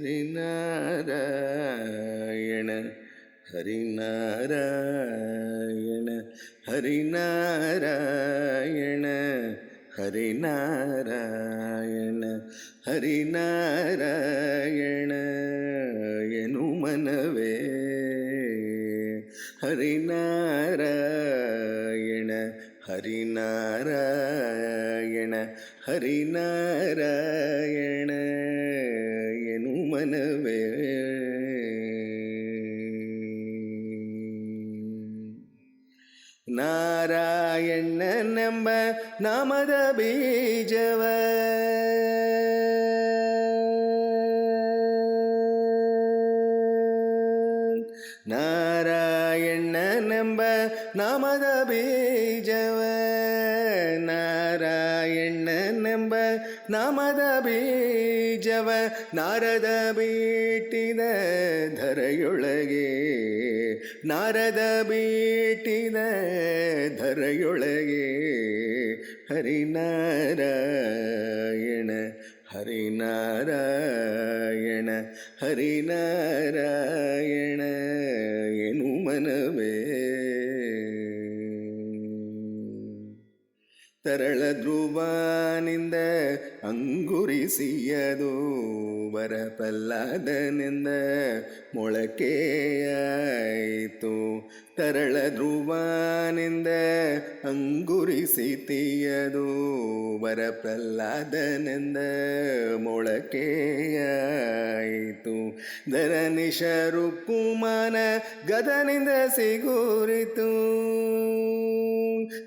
ಹರಿನಾರಾಯಣ ಹರಿನಾರಾಯಣ ಹರಿನಾರಾಯಣ ಹರಿನಾರಾಯಣ ಹರಿನಾರಾಯಣ ಎನು ಮನವೇ ಹರಿನಾರಾಯಣ ಹರಿನಾರಾಯಣ ಹರಿನಾರಾಯಣ ಎನು ಮನವೇ ನಾರಾಯಣನೆಂಬ ನಾಮದ ಬೀಜವ ನಾರಾಯಣನೆಂಬ ನಾಮದ ಬೀಜವ ನಾರಾಯಣನೆಂಬ ನಾಮದ ಬೀಜವ ನಾರದ ಬೀಟಿದ ಧರೆಯೊಳಗೆ ನಾರದ ಬೀಟಿದ ಧರೆಯೊಳಗೆ ಹರಿನಾರಾಯಣ ಹರಿನಾರಾಯಣ ಹರಿನಾರಾಯಣ ಎನು ಮನವೇ ತರಳ ಧ್ರುವನಿಂದ ಅಂಗುರಿಸಿಯದು ವರ ಪ್ರಹ್ಲಾದನಿಂದ ಮೊಳಕೆಯಾಯಿತು ತರಳ ಧ್ರುವನಿಂದ ಅಂಗುರಿಸಿತಿಯದು ವರ ಪ್ರಹ್ಲಾದನಿಂದ ಮೊಳಕೆಯಾಯಿತು ಧರನಿಶರು ಕುಮಾನ ಗದನಿಂದ ಸಿಗುರಿತು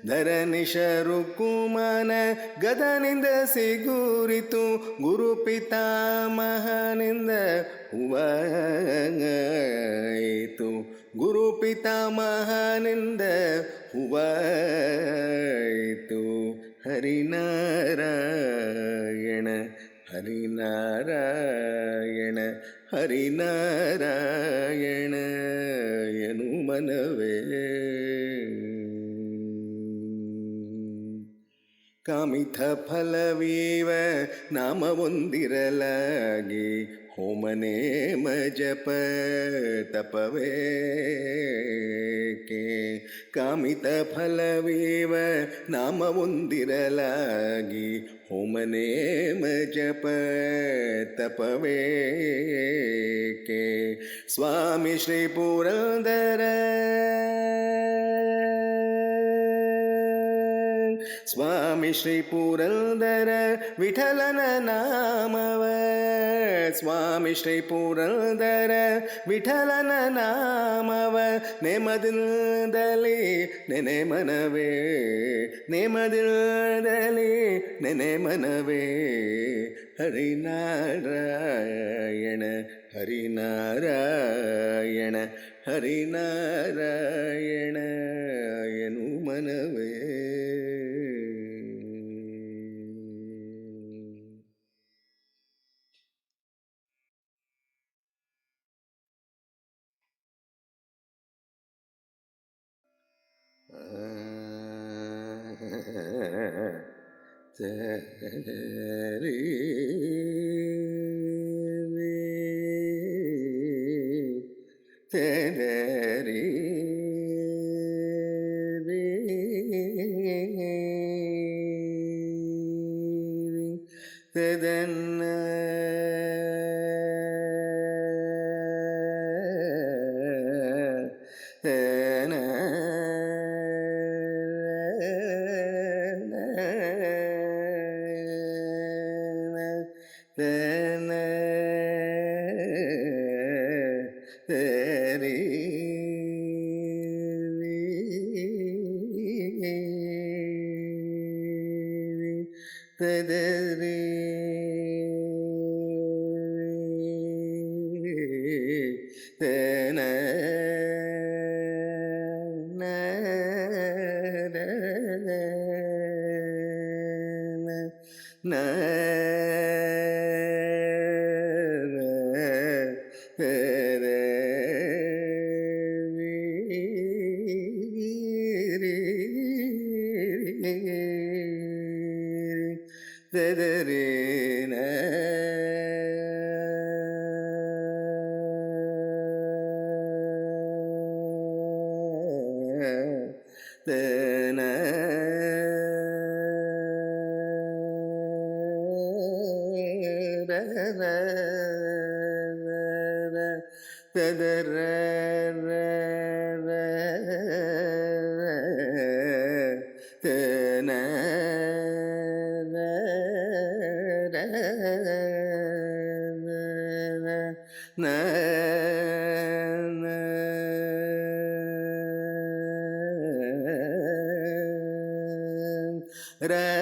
ಧರನಿಶರು ಕುಮಾನ ಗದನಿಂದ ಸಿಗುರಿತು ಗುರು ಪಿತಾಮಹನಿಂದ ಹೂವಾಯಿತು ಗುರು ಪಿತಾಮಹನಿಂದ ಹೂವಾಯಿತು ಹರಿನಾರಾಯಣ ಹರಿನಾರಾಯಣ ಹರಿನಾರಾಯಣ ಎನು ಮನವೇ ಕಾಮಿತ ಫಲವೀವ ನಾಮವೊಂದಿರಲಾಗಿ ಹೋಮನೇಮ ಜಪ ತಪವೇಕೆ ಕಾಮಿತ ಫಲವೀವ ನಾಮವೊಂದಿರಲಾಗಿ ಹೋಮನೇಮ ಜಪ ತಪವೇಕೆ ಸ್ವಾಮಿ ಶ್ರೀ ಪುರಂದರ ಸ್ವಾಮಿ ಶ್ರೀ ಪುರಂದರ ವಿಠಲನ ನಾಮವ ಸ್ವಾಮಿ ಶ್ರೀ ಪುರಂದರ ವಿಠಲನ ನಾಮವ ನೇಮದಿಂದಲೇ ನೆನೆ ಮನವೇ ನೇಮದಿಂದಲೇ ನೆನೆ ಮನವೇ ಹರಿನಾರಾಯಣ ಹರಿನಾರಾಯಣ ಹರಿನಾರಾಯಣ ಎನು ಮನವೇ ತರಿ ತರಿ ತದನ್ನ ತದರಿ ತನ தன ததர தன ந ர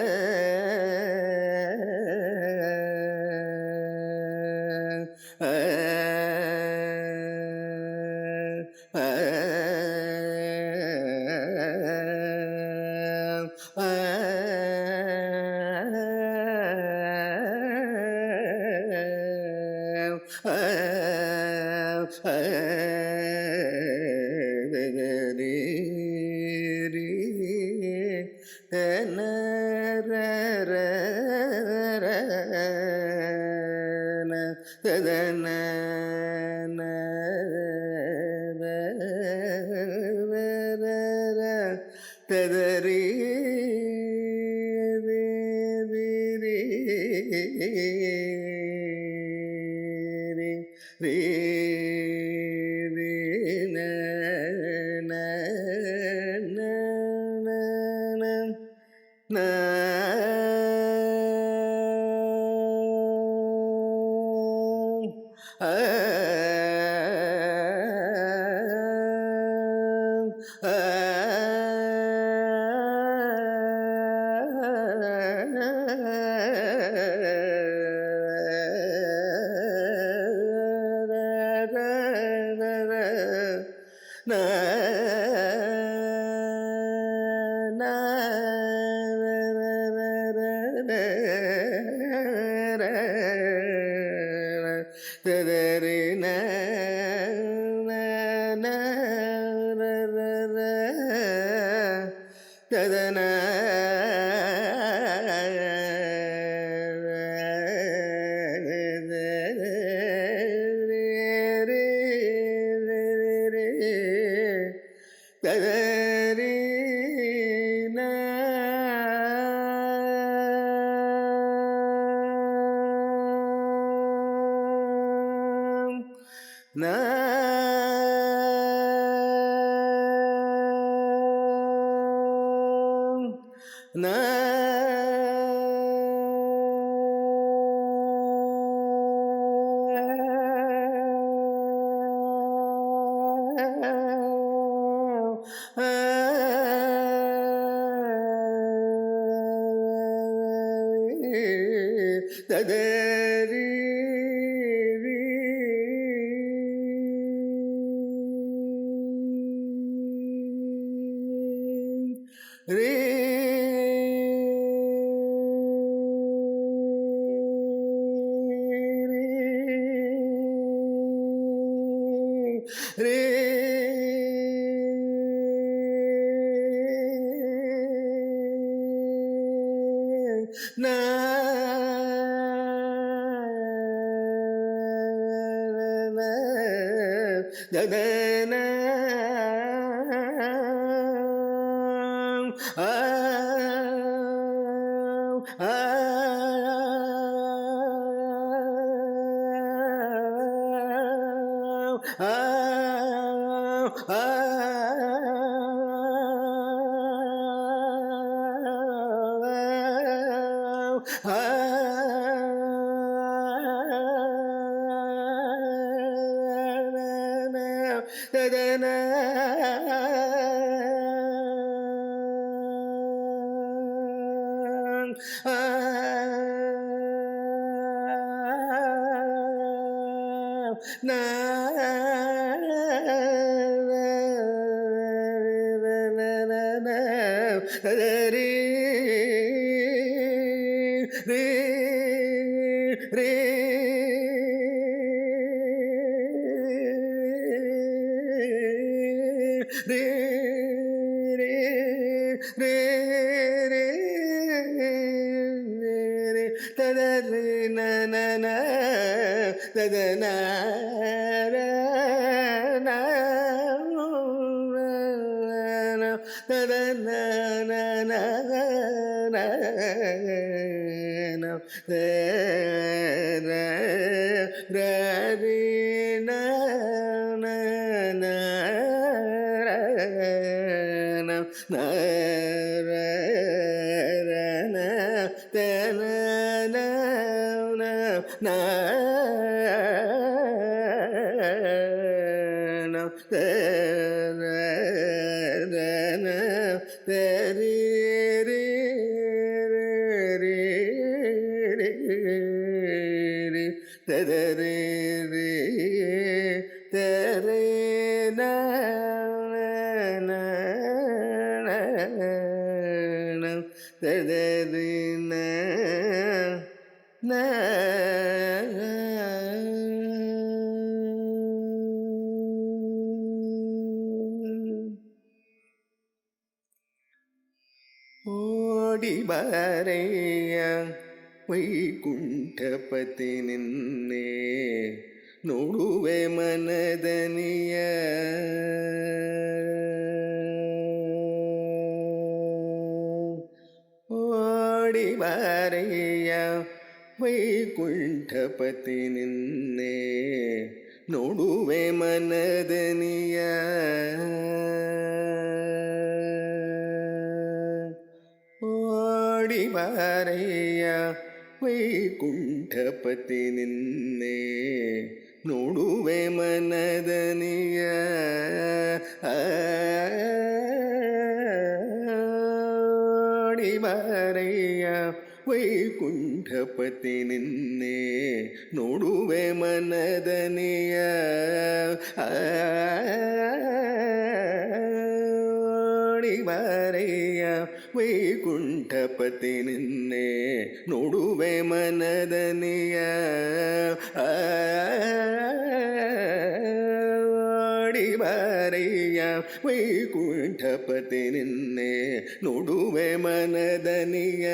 ததன ததரி ரீ ததறின ததன ததரி ரே ரே நா ததன ததன ததரி ரே ரே ரே ரே ரே ரே ரே ததரி நன ததன ತದನ ಓಡಿ ಬಾರಯ್ಯ ವೈಕುಂಠಪತಿ ನಿನ್ನೆ ನೋಡುವೆ ಮನದನಿಯ ಓಡಿ ಬಾರಯ್ಯ ವೈಕುಂಠಪತಿ ನಿನ್ನೆ ನೋಡುವೆ ಮನದನಿಯ ಓಡಿ ಬಾರಯ್ಯ ವೈಕುಂಠಪತಿ ನಿನ್ನೆ ನೋಡುವೆ ಮನದನಿಯ ಓಡಿ ಬಾರಯ್ಯ ವೈಕುಂಠಪತಿ ನಿನ್ನೆ ನೋಡುವೆ ಮನದನಿಯ ಓಡಿ ಬಾರಯ್ಯ ವೈಕುಂಠಪತಿ ನಿನ್ನೆ ನೋಡುವೆ ಮನದನಿಯ ಓಡಿ ಬಾರಯ್ಯ ವೈಕುಂಠಪತಿ ನಿನ್ನೆ ನೋಡುವೆ ಮನದನಿಯ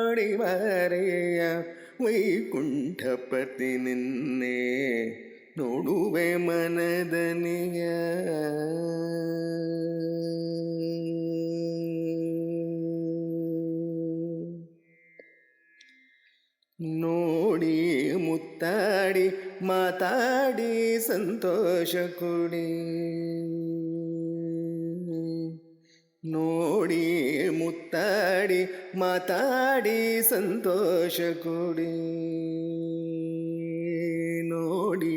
ಓಡಿ ಬಾರಯ್ಯ ವೈಕುಂಠಪತಿ ನಿನ್ನೆ ನೋಡುವೆ ಮನದನಿಯ ನೋಡಿ ಮುತ್ತಾಡಿ ಮಾತಾಡಿ ಸಂತೋಷ ಕೊಡಿ ನೋಡಿ ಮುತ್ತಾಡಿ ಮಾತಾಡಿ ಸಂತೋಷ ಕೊಡಿ ನೋಡಿ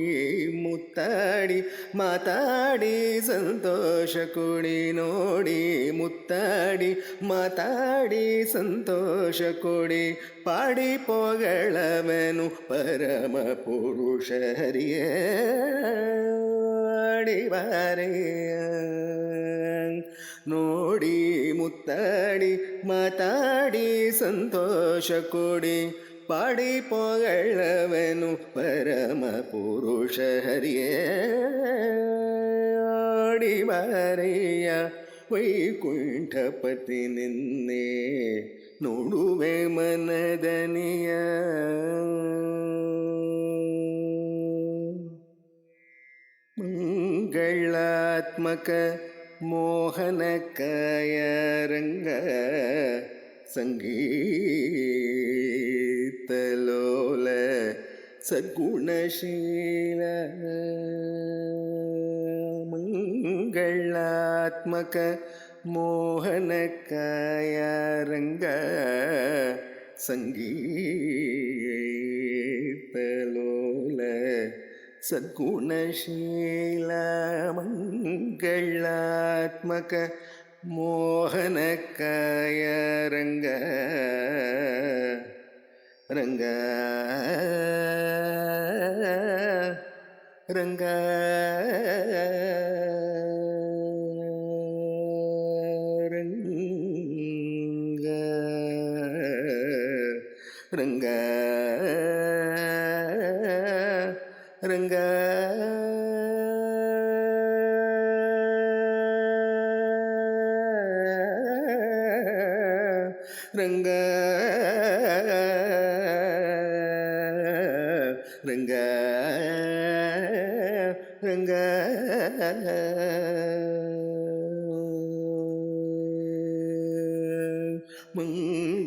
ಮುತ್ತಾಡಿ ಮಾತಾಡಿ ಸಂತೋಷ ಕೊಡಿ ನೋಡಿ ಮುತ್ತಾಡಿ ಮಾತಾಡಿ ಸಂತೋಷ ಕೊಡಿ ಪಾಡಿ ಪೊಗಳವನು ಪರಮ ಪುರುಷ ಹರಿಯ ಓಡಿ ಬಾರಯ್ಯ ನೋಡಿ ಮುತ್ತಾಡಿ ಮಾತಾಡಿ ಸಂತೋಷ ಕೊಡಿ ಪಾಡಿ ಪೊಗಳವನು ಪರಮ ಪುರುಷ ಹರಿಯೇ ಓಡಿ ಬಾರಯ್ಯ ವೈಕುಂಠಪತಿ ನಿನ್ನೆ ನೋಡುವೆ ಮನದನಿಯ ಮಂಗಳಾತ್ಮಕ ಮೋಹನಕಾಯ ರಂಗ ಸಂಗೀತಲೋಲ ಸದ್ಗುಣಶೀಲ ಮಂಗಳಾತ್ಮಕ ಮೋಹನಕಾಯ ರಂಗ ಸಂಗೀತಲೋಲ ಸದ್ಗುಣಶೀಲ ಮಂಗಳಾತ್ಮಕ ಮೋಹನಕಾಯ ರಂಗ ರಂಗ ರಂಗ ರಂಗ ರಂಗ ರಂಗ ರಂಗ ರಂಗ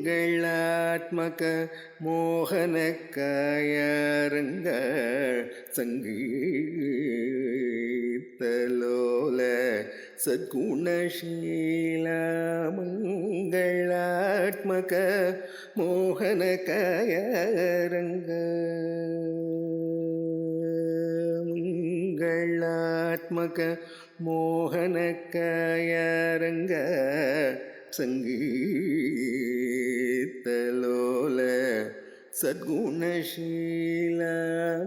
ಮಂಗಳಾತ್ಮಕ ಮೋಹನಕಾಯ ರಂಗ ಸಂಗೀತಲೋಲ ಸದ್ಗುಣಶೀಲ ಮಂಗಳಾತ್ಮಕ ಮೋಹನಕಾಯ ರಂಗ ಮಂಗಳಾತ್ಮಕ ಮೋಹನಕಾಯ ರಂಗ ಸಂಗೀತಲೋಲ ಸದ್ಗುಣಶೀಲ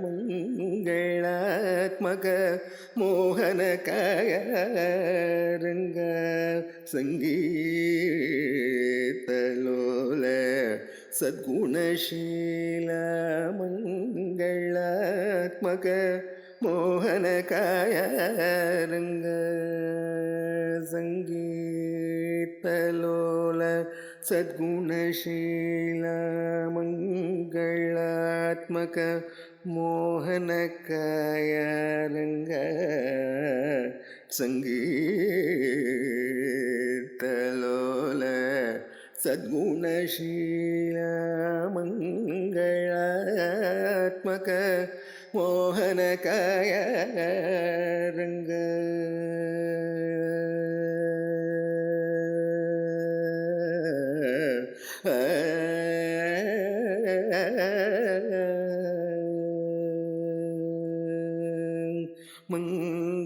ಮಂಗಳಾತ್ಮಕ ಮೋಹನಕಾಯ ರಂಗ ಸಂಗೀತಲೋಲ ಸದ್ಗುಣಶೀಲ ಮಂಗಳಾತ್ಮಕ ಮೋಹನಕಾಯ ರಂಗ ಸಂಗೀತಲೋಲ ಸದ್ಗುಣಶೀಲ ಮಂಗಳಾತ್ಮಕ ಮೋಹನಕಾಯ ರಂಗ ಸಂಗೀತಲೋಲ ಸದ್ಗುಣಶೀಲ ಮಂಗಳಾತ್ಮಕ ಮೋಹನಕಾಯ ರಂಗ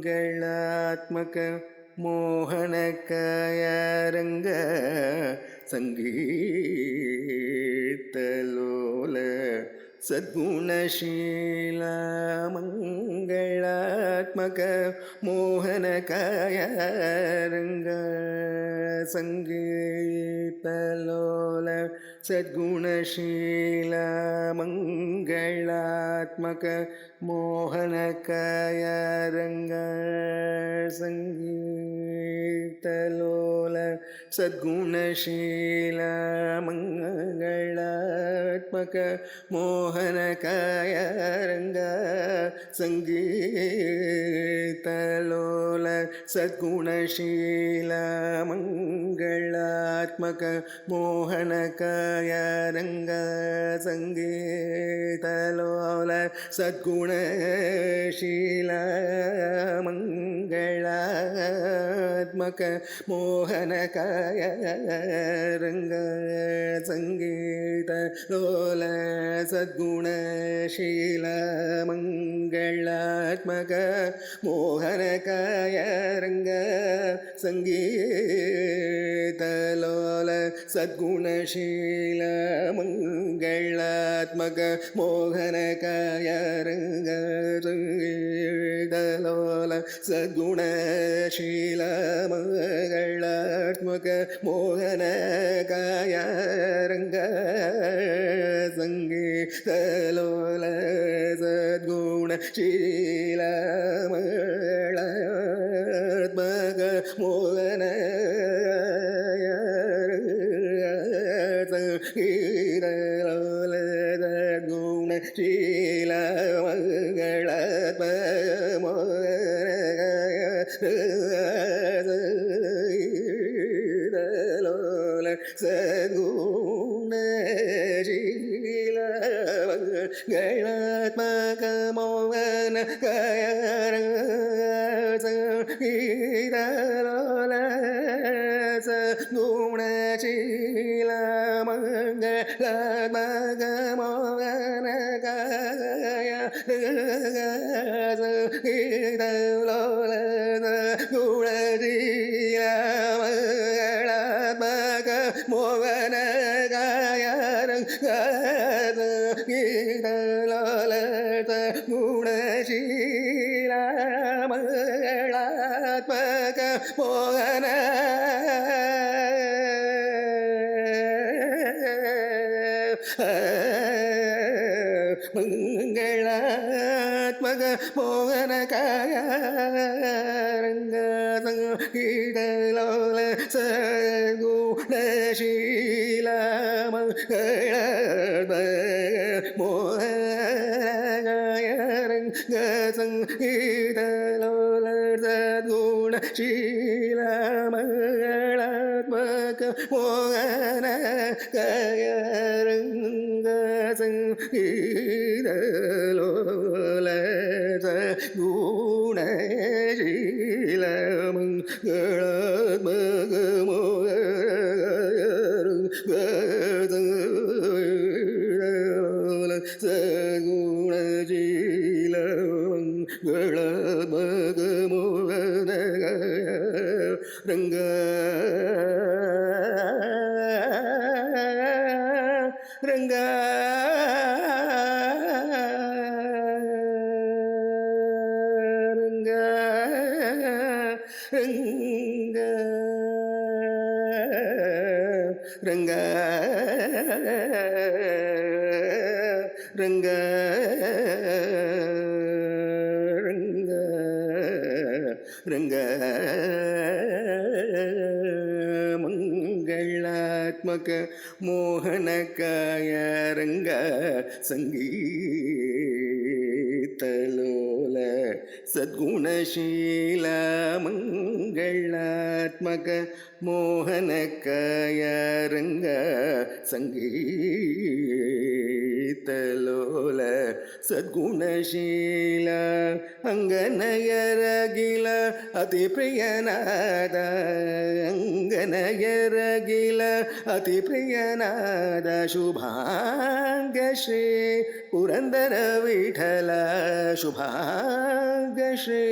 ಮಂಗಳಾತ್ಮಕ ಮೋಹನಕಾಯ ರಂಗ ಸಂಗೀತಲೋಲ ಸದ್ಗುಣಶೀಲ ಮಂಗಳಾತ್ಮಕ ಮೋಹನಕಾಯ ರಂಗ ಸಂಗೀತಲೋಲ ಸದ್ಗುಣಶೀಲ ಮಂಗಳಾತ್ಮಕ ಮೋಹನಕಾಯ ರಂಗ ಸಂಗೀತಲೋಲ ಸದ್ಗುಣಶೀಲ ಮಂಗಳಾತ್ಮಕ ಮೋಹನಕಾಯ ರಂಗ ಸಂಗೀತಲೋಲ ಸದ್ಗುಣಶೀಲ ಮಂಗಳಾತ್ಮಕ ಮೋಹನಕಾಯ ರಂಗ ಸಂಗೀತಲೋಲ ಸದ್ಗುಣಶೀಲ ಮಂಗಳಾತ್ಮಕ ಮೋಹನಕಾಯ ರಂಗ ಸಂಗೀತಲೋಲ ಸದ್ಗುಣಶೀಲ ಮಂಗಳಾತ್ಮಕ ಮೋಹನಕಾಯ ರಂಗ ಸಂಗೀತಲೋಲ ಸದ್ಗುಣಶೀಲ ಮಂಗಳಾತ್ಮಕ ಮೋಹನಕಾಯ ರಂಗ ಸಂಗೀತಲೋಲ ಸದ್ಗುಣಶೀಲ ಮಂಗಳಾತ್ಮಕ ಮೋಹನಕಾಯ ರಂಗ ಸಂಗೀತಲೋಲ ಸದ್ಗುಣಶೀಲ ಮಂಗಳಾತ್ಮಕ ಮೋಹನಕಾಯ ಸಂಗೀತಲೋಲ ಸದ್ಗುಣಶೀಲ ಮಂಗಳಾತ್ಮಕ ಮೋಹನಕಾಯ ಸಂಗೀತಲೋಲ ಸದ್ಗುಣಶೀಲ ಮಂಗಳಾತ್ಮಕ ಮೋಹನಕಾಯ ಸಂಗೀತಲೋಲ ಸದ್ಗುಣಶೀಲ ಮಂಗಳಾತ್ಮಕ ಮೋಹನಕಾಯ ಸಂಗೀತಲೋಲ ಸದ್ಗುಣಶೀಲ ಮಂಗಳಾತ್ಮಕ ಮೋಹನಕಾಯ ಸಂಗೀತಲೋಲ ಸದ್ಗುಣಶೀಲ ಮಂಗಳಾತ್ಮಕ ಮೋಹನ ಮಂಗಳಾತ್ಮಕ ಮೋಹನಕಾಯ ರಂಗ ಸಂಗೀತಲೋಲ ಸದ್ಗುಣಶೀಲ ಮಂಗಳಾತ್ಮಕ ಮೋಹನಕಾಯ ರಂಗ ಸಂಗೀತಲೋಲ ಶೀಲಮಗಳಾತ್ಮಕ ಮೋಹನ ಕಯರಂಗ ಸಂಗೀತಲೋಲ ಗುಣಶೀಲಮಗಳಾತ್ಮಕ ಮೋಹನ ಸಗುಣಶೀಲಮಗಳಾತ್ಮಕ ರಂಗ ರಂಗ ರಂಗ ರಂಗ ರಂಗ ರಂಗ ರಂಗ ಮಂಗಳಾತ್ಮಕ ಮೋಹನಕಾಯ ರಂಗ ಸಂಗೀತಲೋಲ ಸದ್ಗುಣಶೀಲ ಮಂಗಳಾತ್ಮಕ ಮೋಹನಕಾಯ ರಂಗ ಸಂಗೀತಲೋಲ ಸದ್ಗುಣಶೀಲ ಅಂಗನಯರಗಿಲ ಅತಿ ಪ್ರಿಯನಾದ ಅಂಗನಯರಗಿಲ ಅತಿ ಪ್ರಿಯನಾದ ಶುಭಾಂಗ ಶ್ರೀ ಪುರಂದರ ವಿಠಲ ಶುಭಾಂಗ ಶ್ರೀ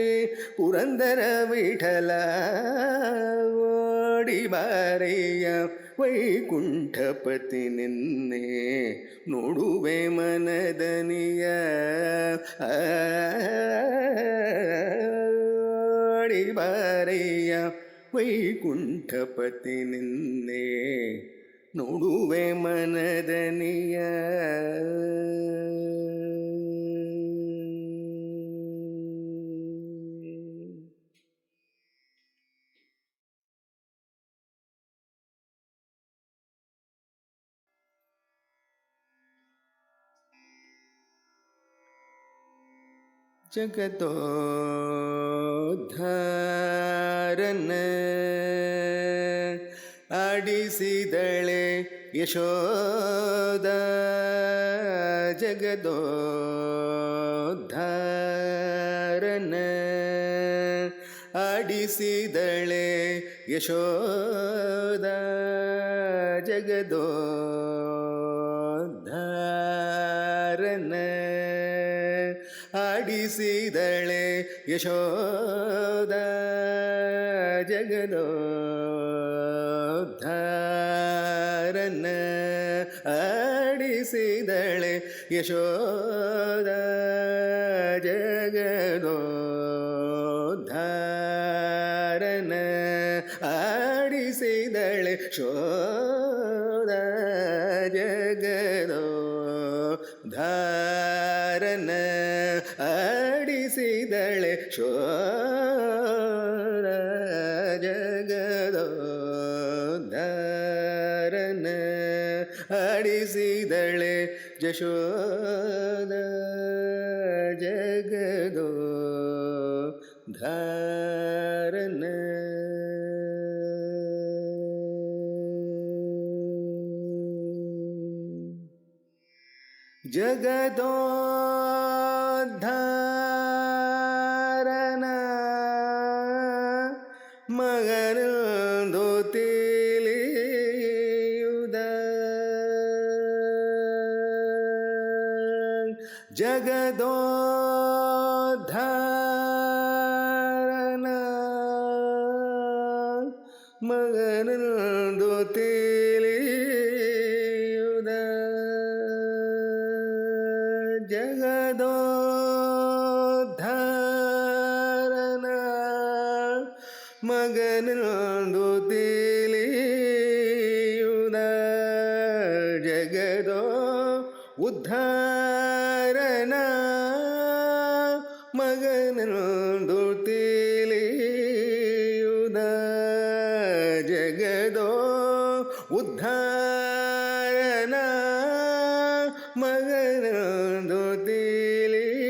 ಪುರಂದರ ವಿಠಲ ಓಡಿ ಬಾರೆಯ ವೈಕುಂಠಪತಿ ನಿನ್ನೆ ನೋಡುವೆ ಮನದನಿಯ ಓಡಿ ಬಾರೆಯ ವೈಕುಂಠಪತಿ ನಿನ್ನೆ ನೋಡುವೆ ಮನದನಿಯ ಜಗದೋದ್ಧಾರನ ಆಡಿಸಿದಳೆ ಯಶೋದ ಜಗದೋದ್ಧಾರನ ಆಡಿಸಿದಳೆ ಯಶೋದ ಜಗದೋದ್ಧಾರನ ಆಡಿಸಿದಳೆ ಯಶೋದ ಜಗದೋದ್ಧಾರನ ಆಡಿಸಿದಳೆ ಯಶೋದ ಜಗದೋದ್ಧಾರನ ಆಡಿಸಿದಳೆ ಶೋದ ಜಗದೋದ್ಧಾರನ ಆಡಿಸಿದಳೆ ಶೋದ ಜಗದೋದ್ಧಾರನ ಆಡಿಸಿದಳೆ ಜಶೋದ ಜಗದೋದ್ಧಾರನ ಜಗದೋದ್ಧಾರನ ಮಗನೊಂದು ತಿಳಿಯುದ ಜಗದೋದ್ಧಾರನ ಮಗನೊಂದು ತಿಳಿಯುದ ಜಗದೋದ್ಧಾರನ ಮಗನೊಂದು ತಿಳಿಯುದ ಜಗದೋ ಉದ್ಧಾರನ ಮಗನೊಂದು ತಿಳಿಯುದ ಜಗದೋ ಉದ್ಧಾರನ ಮಗನೊಂದು ತಿಳಿಯುದ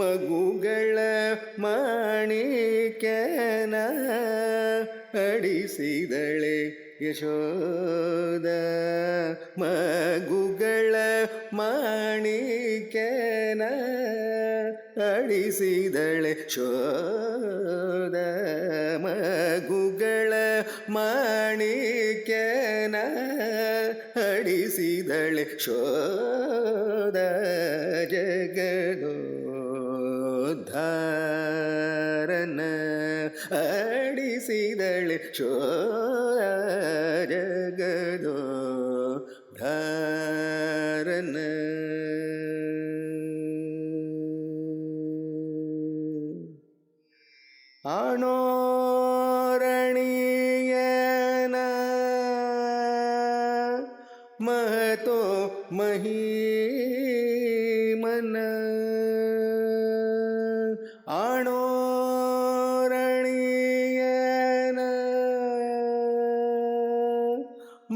ಮಗುಗಳ ಅಡಿಸಿದಳೆ ಯಶೋದ ಮಗುಗಳ ಮಾಣಿಕ್ಯನ ಅಡಿಸಿದಳೆ ಶೋದ ಮಗುಗಳ ಮಾಣಿಕ್ಯನ ಅಡಿಸಿದಳೆ ಶೋದ ಜಗದೋದ್ಧಾರನ ಅಡಿಸಿದಳೆ ಶೋದ ಜಗದೋದ್ಧಾರನ ಆಣೋರಣೀಯನ ಮಹತೋ ಮಹೀಮನ ಆಣೋರಣೀಯನ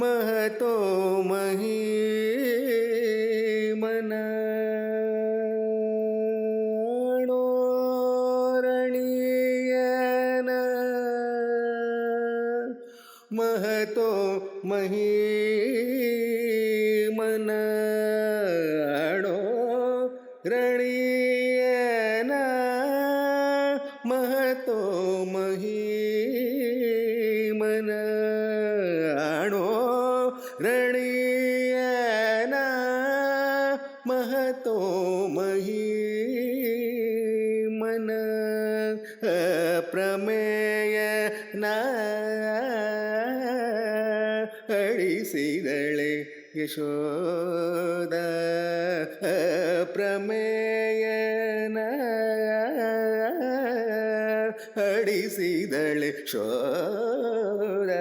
ಮಹತೋ ಮಹೀಮನ ಮಹತೋ ಮಹೀಮನ ಅಣೋ ರಣೀಯನ ಮಹತೋ ಮಹೀಮನ ಅಣೋ ರಣೀಯನ ಮಹತೋ ಮಹೀಮನ ಪ್ರಮೇಯನ ಅಡಿಸಿದಳೆ ಯಶೋದ ಪ್ರಮೇಯನ ಅಡಿಸಿದಳೆ ಶೋದ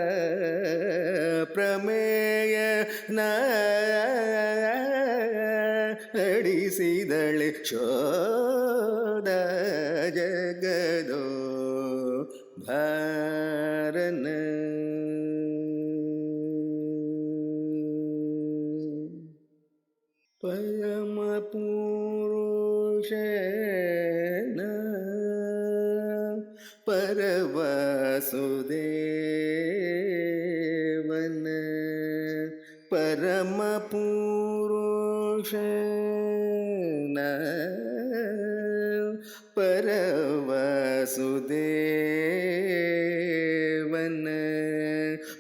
ಪ್ರಮೇಯನ ಅಡಿಸಿದಳೆ ಶೋದ ಜಗದೋದ್ಧಾರನ ಪರಮ ಪುರುಷನ ಪರವಾಸುದೇವನ ಪರಮ ಪುರುಷನ ಪರವಾಸುದೇವನ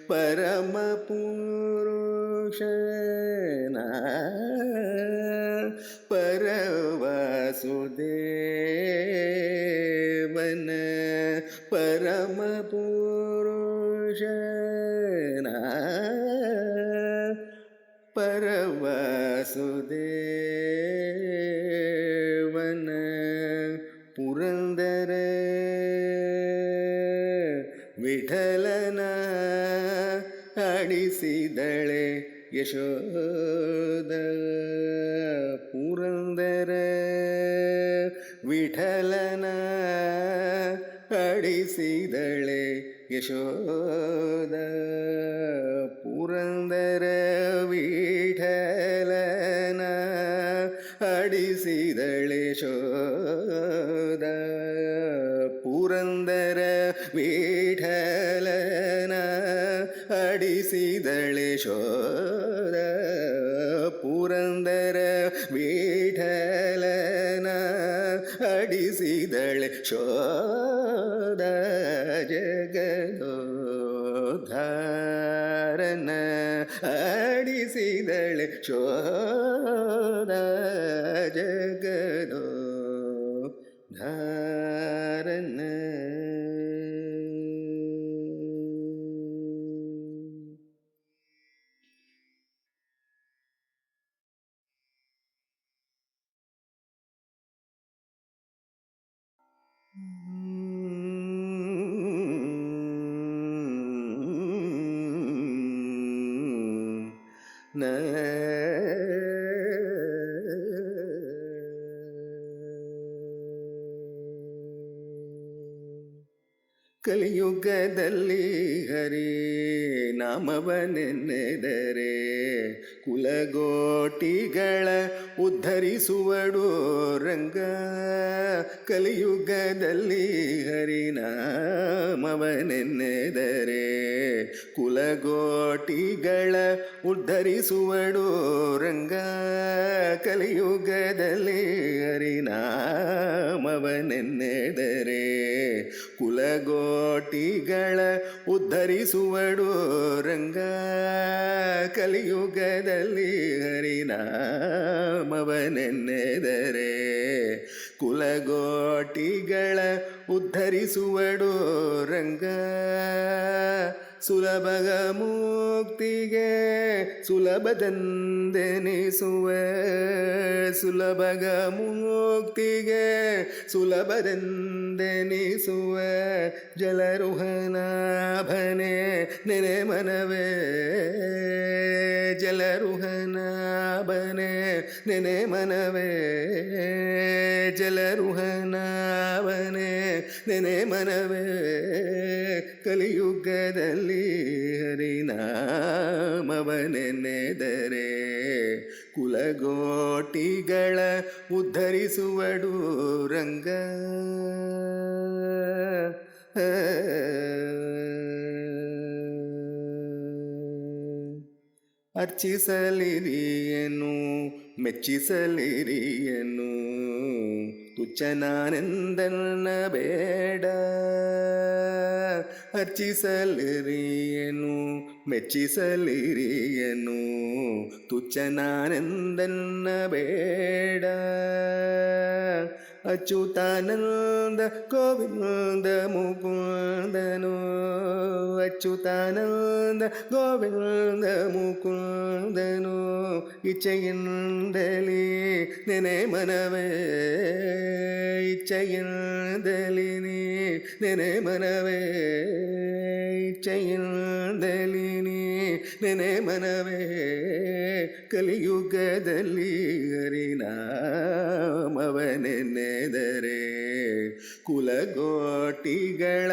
ಪರಮ ಪುರುಷನ ಪರವಾಸುದೇವನ ಪರಮ ಪುರುಷನ ಪರವಾಸುದೇವನ ಪುರಂದರ ವಿಠಲನ ಅಡಿಸಿದಳೆ ಯಶೋದ ಪುರಂದರ ವಿಠಲನ ಅಡಿಸಿದಳೆ ಯಶೋದ ಪುರಂದರ ವಿಠಲನ ಅಡಿಸಿದಳೆ ಯಶೋದ ಪುರಂದರ ವಿಠಲನ ಅಡಿಸಿದಳೆ ಯಶೋದ ಪುರಂದರ ವಿಠಲನ ಅಡಿಸಿದಳೆ ಯಶೋದ ಜಗದೋದ್ಧಾರನ ಅಡಿಸಿದಳೆ ಯಶೋದ ಜಗದೋದ್ಧಾರನ ಕಲಿಯುಗದಲ್ಲಿ ಹರಿ ನಾಮವನೆನ್ನೆದರೆ ಕುಲಗೋಟಿಗಳ ಉದ್ಧರಿಸುವಡು ರಂಗ. ಕಲಿಯುಗದಲ್ಲಿ ಹರಿನಾಮವನೆನ್ನೆದರೆ ಕುಲಗೋಟಿಗಳ ಉದ್ಧರಿಸುವಡು ರಂಗ. ಕಲಿಯುಗದಲ್ಲಿ ಹರಿನಾಮವನೆನ್ನೆದರೆ ಕುಲಗೋಟಿಗಳ ಉದ್ಧರಿಸುವಡು ರಂಗ. ಕಲಿಯುಗದಲ್ಲಿ ಹರಿನಾಮವನೆನ್ನೆದರೆ ಕುಲಗೋಟಿಗಳ ಉದ್ಧರಿಸುವಡು ರಂಗ. ಸುಲಭಗ ಮುಕ್ತಿಗೆ ಸುಲಭದಂದೆನಿಸುವ, ಸುಲಭಗ ಮುಕ್ತಿಗೆ ಸುಲಭದಂದೆನಿಸುವ ಜಲರುಹನಾಭನೆ ನೆನೆ ಮನವೇ. ಜಲರುಹನಾಭನೆ ನೆನೆ ಮನವೇ. ಜಲರುಹನಾಭನೆ ನೆನೆ ಮನವೇ. ಕಲಿಯುಗದಲ್ಲಿ ಹರಿನಾಮವನೆನ್ನೆದರೆ ಕುಲಗೋಟಿಗಳ ಉದ್ಧರಿಸುವಡು ರಂಗ. ಅರ್ಚಿಸಲಿರಿಯನು ಮೆಚ್ಚಿಸಲಿರಿಯನು ತುಚ್ಚನಾನೆಂದನ್ನ ಬೇಡ. ಅರ್ಚಿಸಲಿರಿಯನು ಮೆಚ್ಚಿಸಲಿರಿಯನು ತುಚ್ಚನಾನೆಂದನ್ನ ಬೇಡ. ಅಚ್ಯುತಾನಂದ ಗೋವಿಂದ ಮುಕುಂದನು, ಅಚ್ಯುತಾನಂದ ಗೋವಿಂದ ಮುಕುಂದನು ಇಚ್ಛೆಯಿಂದಲಿ ನೆನೆ ಮನವೇ. ಇಚ್ಛೆಯಿಂದಲಿ ನೆನೆ ಮನವೇ. ಇಚ್ಛೆಯಿಂದಲಿ ನೆನೆ ಮನವೇ. ಕಲಿಯುಗದಲ್ಲಿ ಹರಿನಾಮವನೆನ್ನೆದರೆ ಕುಲಗೋಟಿಗಳ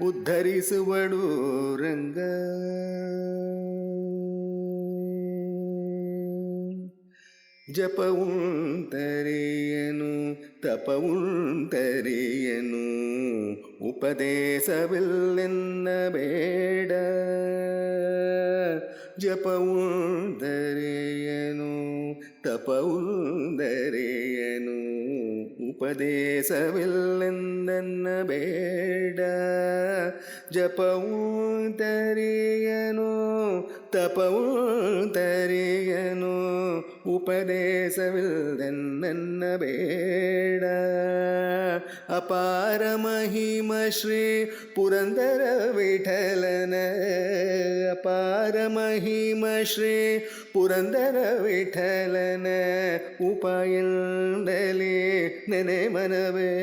ಉದ್ಧರಿಸುವಡು ರಂಗ. ಜಪವುಂತರಿಯನು ತಪವುಂತರಿಯನು ಉಪದೇಶವಿಲ್ಲೆನ್ನ ಬೇಡ. ಜಪವುಂತರಿಯನು ತಪವುಂದರಿಯನು ಉಪದೇಶವಿಲ್ಲೆನ್ನ ಬೇಡ. ಜಪವುಂತರಿಯನು ತಪವುಂತರಿಯನು ಉಪದೇಶವಿಲ್ಲೆನ್ನ ಬೇಡ. ಅಪಾರ ಮಹಿಮ ಶ್ರೀ ಪುರಂದರ ವಿಠಲನ, ಅಪಾರ ಮಹಿಮ ಶ್ರೀ ಪುರಂದರ ವಿಠಲನ ಉಪಾಯಿಂದಲಿ ನೆನೆ ಮನವೇ.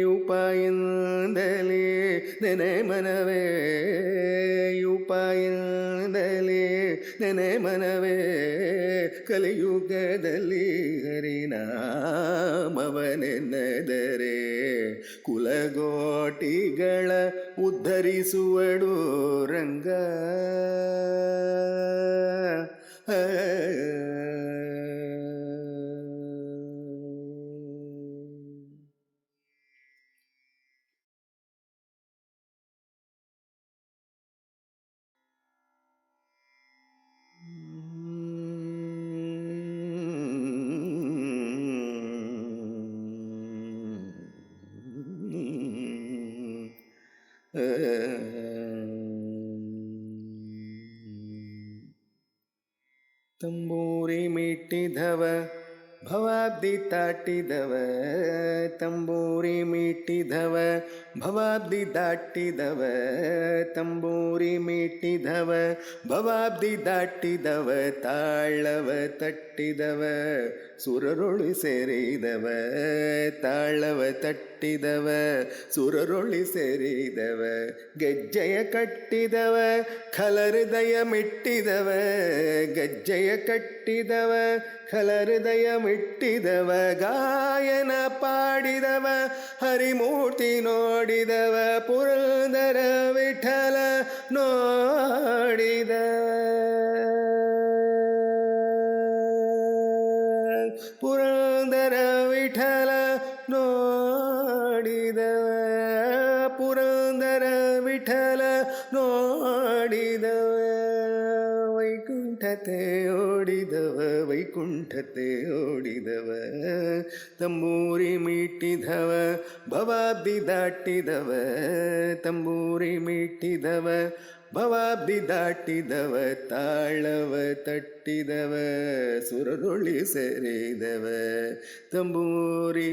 ಉಪಾಯಿಂದಲಿ ನೆನೆ ಮನವೇ. ಉಪಾಯಿಂದಲಿ ನೆನೆ ಮನವೇ. ಕಲಿಯುಗದಲ್ಲಿ ಹರಿನಾಮವನೆನ್ನೆದರೆ ಕುಲಗೋಟಿಗಳ ಉದ್ಧರಿಸುವಡು ರಂಗ. ತಂಬೂರಿ ಮೀಟಿದವ ಭವಾಬ್ದಿ ತಾಟಿದವ, ತಂಬೂರಿ ಮೀಟಿದವ ಭವಾಬ್ದಿ ದಾಟಿದವ, ತಂಬೂರಿ ಮೀಟಿದವ ಭವಾಬ್ದಿ ದಾಟಿದವ, ತಾಳವ ತಟ್ಟಿದವ ಸುರರೊಳು ಸೇರಿದವ, ತಾಳವ ತಟ್ಟಿದವ ಸುರರೊಳಿ ಸೇರಿದವ, ಗೆಜ್ಜೆಯ ಕಟ್ಟಿದವ ಖಲಹೃದಯ ಮಿಟ್ಟಿದವ, ಗೆಜ್ಜೆಯ ಕಟ್ಟಿದವ ಖಲಹೃದಯ ಮಿಟ್ಟಿದವ, ಗಾಯನ ಪಾಡಿದವ ಹರಿಮೂರ್ತಿ ನೋಡಿ ನೋಡಿದವ ಪುರಂದರ ವಿಠಲ ನೋಡಿದವ ಪುರಂದರ ವಿಠಲ ನೋಡಿದವ ಪುರಂದರ ವಿಠಲ ನೋಡಿದವ ವೈಕುಂಠತೆ ಓಡಿದವ ವೈಕುಂಠತೆ ಓಡಿದವ ತಂಬೂರಿ ಮೀಟಿದವ ಭವಾಬ್ದಿ ದಾಟಿದವ ತಂಬೂರಿ ಮೀಟಿದವ ಭವಾಬ್ದಿ ದಾಟಿದವ ತಾಳವ ತಟ್ಟಿದವ ಸುರರೊಳಿ ಸೇರಿದವ ತಂಬೂರಿ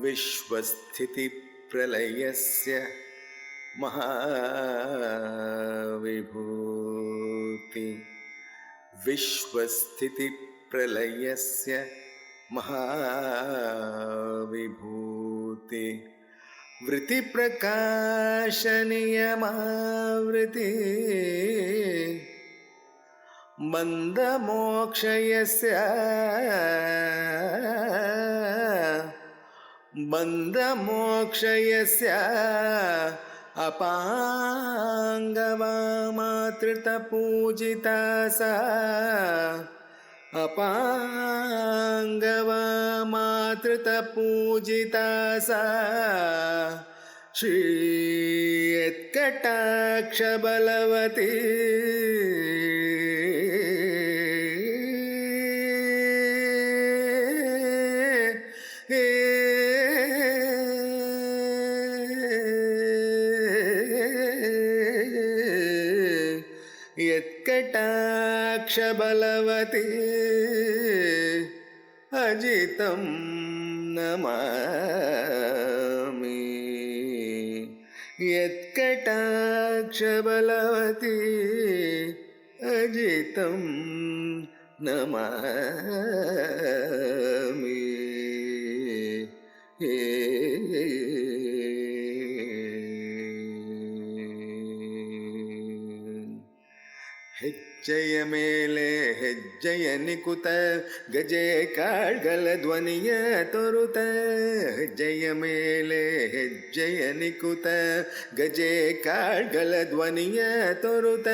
ವಿಶ್ವಸ್ಥಿತಿ ಪ್ರಲಯಸ್ಯ ಮಹಾವಿಭೂತಿ ವಿಶ್ವಸ್ಥಿತಿ ಪ್ರಲಯಸ್ಯ ಮಹಾವಿಭೂತಿ ವೃತ್ತಿ ಪ್ರಕಾಶ ನಿಯಮಾವೃತಿ ಬಂಧ ಮೋಕ್ಷಯಸ್ಯ ಬಂಧ ಮೋಕ್ಷಯಸ್ಯ ಅಪಾಂಗವಾಮಾತೃತ ಪೂಜಿತಾ ಸಾ ಅಪಾಂಗವಾಮಾತೃತ ಪೂಜಿತಾ ಸಾ ಶ್ರೀಯತ್ಕಟಾಕ್ಷ ಬಲವತಿ ಯತ್ಕಟಾಕ್ಷ ಬಲವತಿ ಅಜಿತಂ ನಮಾಮಿ ಯತ್ಕಟಾಕ್ಷ ಬಲವತಿ ಅಜಿತಂ ನಮಾಮಿ ಹೆಜ್ಜೆಯ ಮೇಲೆ ಹೆಜ್ಜೆಯ ನಿಕುತ ಗಜೆ ಕಾಳ್ಗಳ ಧ್ವನಿಯ ತೊರುತ ಹೆಜ್ಜೆಯ ಮೇಲೆ ಹೆಜ್ಜೆಯ ನಿಕುತ ಗಜೆ ಕಾಳ್ಗಳ ಧ್ವನಿಯ ತೊರುತ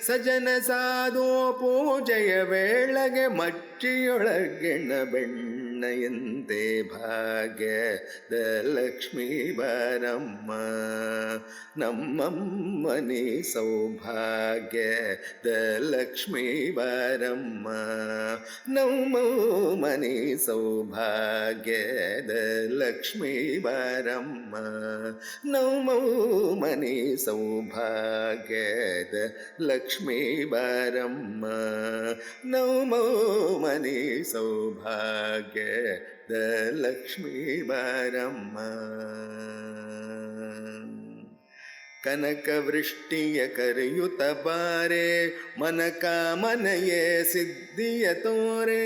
ಸಜನ ಸಾಧು ಪೂಜೆಯ ವೇಳೆಗೆ ಮಚ್ಚಿಯೊಳಗೆಣ ಬೆಣ್ಣೆಯಂತೆ ಭಾಗ್ಯದ ಲಕ್ಷ್ಮೀ ಬಾರಮ್ಮ ನಮ್ಮಮ್ಮನಿ ಸೌಭಾಗ್ಯದ ಲಕ್ಷ್ಮೀ ಬಾರಮ್ಮ ನಮ್ಮಮ್ಮನಿ ಸೌಭಾಗ್ಯದ ಲಕ್ಷ್ಮೀ ಬಾರಮ್ಮ ನಮ್ಮಮ್ಮನಿ ಸೌಭಾಗ್ಯದ ಲಕ್ಷ್ಮೀ ಬಾರಮ್ಮ ನಮ್ಮಮ್ಮನಿ ಸೌಭಾಗ್ಯದ ಲಕ್ಷ್ಮೀ ಬಾರಮ್ಮ ಕನಕವೃಷ್ಟಿಯ ಕರೆಯುತ್ತ ಬಾರೆ ಮನಕಾಮನೆಯೇ ಸಿದ್ಧಿಯ ತೋರೆ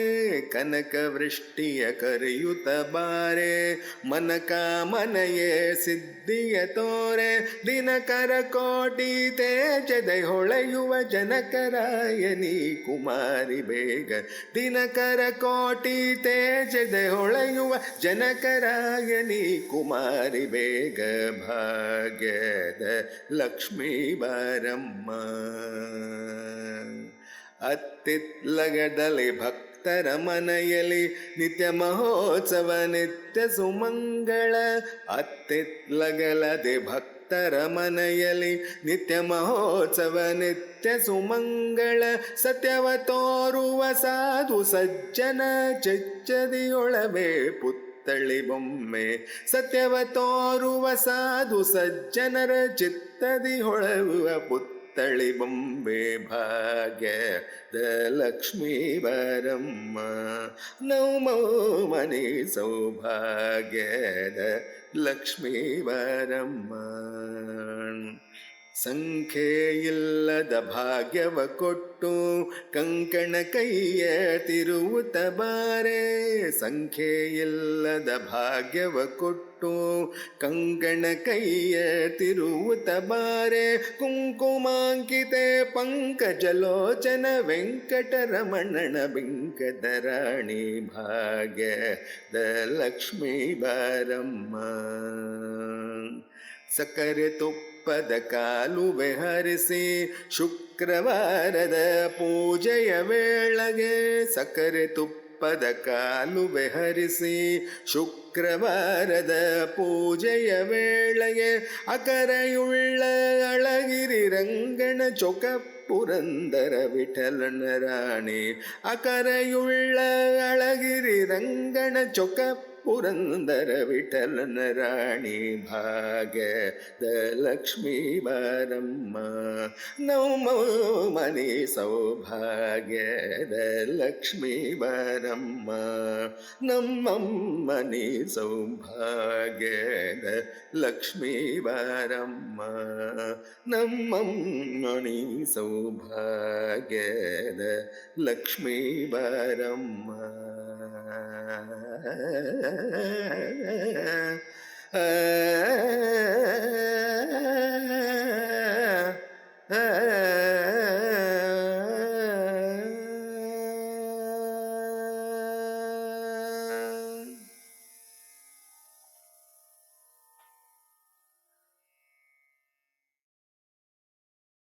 ಕನಕವೃಷ್ಟಿಯ ಕರೆಯುತ್ತ ಬಾರೆ ಮನಕಾಮನೆಯೇ ಸಿದ್ಧಿಯ ತೋರೆ ದಿನಕರ ಕೋಟಿ ತೇಜದ ಹೊಳೆಯುವ ಜನಕರಾಯನಿ ಕುಮಾರಿ ಬೇಗ ದಿನಕರ ಕೋಟಿ ತೇಜದ ಹೊಳೆಯುವ ಜನಕರಾಯನಿ ಕುಮಾರಿ ಬೇಗ ಭಾಗ್ಯದ ಲಕ್ಷ್ಮೀ ಬಾರಮ್ಮ ಅತ್ತಿತ್ಲಗದಲ್ಲಿ ಭಕ್ತರ ಮನೆಯಲ್ಲಿ ನಿತ್ಯ ಮಹೋತ್ಸವ ನಿತ್ಯ ಸುಮಂಗಳ ಅತ್ತಿತ್ಲಗಲದೆ ಭಕ್ತರ ಮನೆಯಲ್ಲಿ ನಿತ್ಯ ಮಹೋತ್ಸವ ನಿತ್ಯ ಸುಮಂಗಳ ಸತ್ಯವ ತೋರುವ ಸಾಧು ಸಜ್ಜನ ಚೆಚ್ಚದಿಯೊಳವೆ ಪುತ್ತಳಿ ಬೊಮ್ಮೆ ಸತ್ಯವ ತೋರುವ ಸಾಧು ಸಜ್ಜನರ ಚಿತ್ತದಿ ಹೊಳವುವ ಪುತ್ತಳಿ ಪುತ್ತಳಿ ಬೊಂಬೆ ಭಾಗ್ಯದ ಲಕ್ಷ್ಮೀ ಬರಮ್ಮ ನಮೋ ಮನೆ ಸೌಭಾಗ್ಯದ ಲಕ್ಷ್ಮೀ ಬರಮ್ಮ. ಸಂಖ್ಯೆಯಿಲ್ಲದ ಭಾಗ್ಯವ ಕೊಟ್ಟು ಕಂಕಣ ಕೈಯ ತಿರುವುತ ಬಾರೆ, ಸಂಖ್ಯೆಯಿಲ್ಲದ ಭಾಗ್ಯವ ಕೊಟ್ಟು ಕಂಕಣ ಕೈಯ ತಿರುವುತ ಬಾರೆ, ಕುಂಕುಮಾಂಕಿತೆ ಪಂಕಜಲೋಚನ ವೆಂಕಟರಮಣನ ಬಿಂಕದರಾಣಿ ಭಾಗ್ಯದ ಲಕ್ಷ್ಮೀ ಬಾರಮ್ಮ. ಸಕ್ಕರೆ ತುಪ್ಪದ ಕಾಲುವೆ ಹರಿಸಿ ಶುಕ್ರವಾರದ ಪೂಜೆಯ ವೇಳೆಗೆ, ಸಕ್ಕರೆ ತುಪ್ಪದ ಕಾಲುವೆ ಹರಿಸಿ ಶುಕ್ರವಾರದ ಪೂಜೆಯ ವೇಳೆಗೆ, ಅಕರೆಯುಳ್ಳ ಅಳಗಿರಿ ರಂಗಣ ಚೊಕ ಪುರಂದರ ವಿಠಲನ ರಾಣಿ, ಅಕರೆಯುಳ್ಳ ಅಳಗಿರಿ ರಂಗಣ ಚೊಕ ಪುರಂದರ ವಿಠಲನ ರಾಣಿ ಭಾಗ್ಯದ ಲಕ್ಷ್ಮೀ ಬಾರಮ್ಮ ನಮೋ ಮನೆ ಸೌಭಾಗ್ಯದ ಲಕ್ಷ್ಮೀ ಬಾರಮ್ಮ ನಮ್ಮಮ್ಮನಿ ಸೌಭಾಗ್ಯದ ಲಕ್ಷ್ಮೀ ಬಾರಮ್ಮ ನಮ್ಮಮ್ಮನಿ ಸೌಭಾಗ್ಯದ ಲಕ್ಷ್ಮೀ ಬಾರಮ್ಮ. ಆ